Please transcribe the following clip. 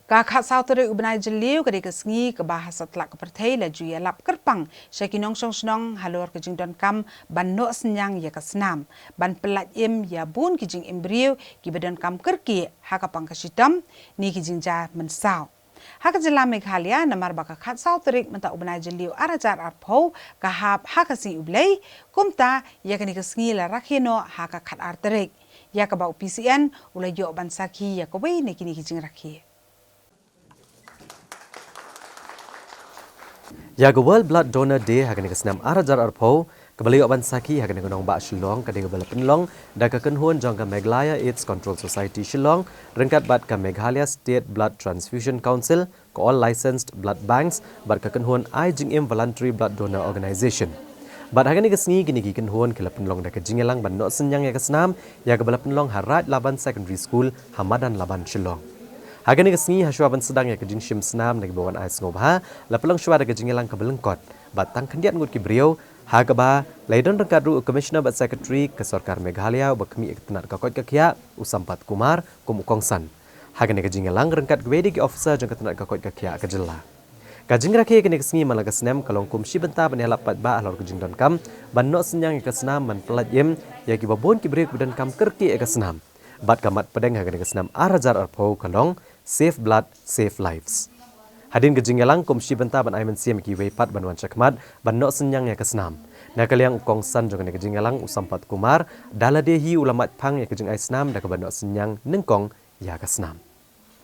Kakak sauteri ubnai jeliu ketika sengi ke bahasa telak kepertai laju ya lap kerpang syakinong song halor kejing don kam ban no senyang ya kesenam ban pelat im ya bun kejing embrio ki bedon kam kerki hakapang kesitam ni kejing ja mensau. Hak jela Meghalaya namar baka khat sauterik menta ubnai jeliu arajar arpau kahap hakasi ublei kumta ya kini kesengi la Rakhe no haka khat arterik ya kabau PCN ulai yo ban saki ya kawai ni kini kejing Rakhe. Yaga World Blood Donor Day hakan kesenam arajar arpau kembali aban saki hakan gunung ba Shillong kadang bala penlong dan kekenhuan jangka Meghalaya AIDS Control Society Shillong rengkat bat ke Meghalaya State Blood Transfusion Council ke all licensed blood banks bat kekenhuan IJIM Voluntary Blood Donor Organization. Bat hakan kesengi kini kekenhuan ke penlong dan kejingelang ban no senyang ya kesenam ya ke bala penlong Harat Laban Secondary School Hamadan Laban Shillong. Hagan kesengi hasyaban sedang ya kejing shim senam nagi bawan ais ngobha la pelang syuara kejing elang kabelengkot batang kendiat ngut ki beliau hagaba laidon rengkat ru commissioner bat secretary ke Sarkar Meghalaya bakmi iktenat kakot kakia usampat kumar kumukongsan hagan kejing elang rengkat gwedi ki officer jang ketenat kakot kakia kejela kajing Rakhe kini kesengi malaga senem kalong kum shibenta banelap pat ba alor kejing don kam ban no senyang ya kesenam man pelat yem ya ki babon ki beliau dan kam kerki ya kesenam bat kamat pedeng hagan kesenam arajar arpau kalong Save Blood, Save Lives. Hadin kejingelang komisi benta ban aiman siam ki weipat ban wan cakmat ban no senyang ya kesenam. Nakaliang ukongsan jangan kejingelang usampat kumar daladehi ulamat pang ya kejing aisnam dak ban no senyang nengkong ya kesenam.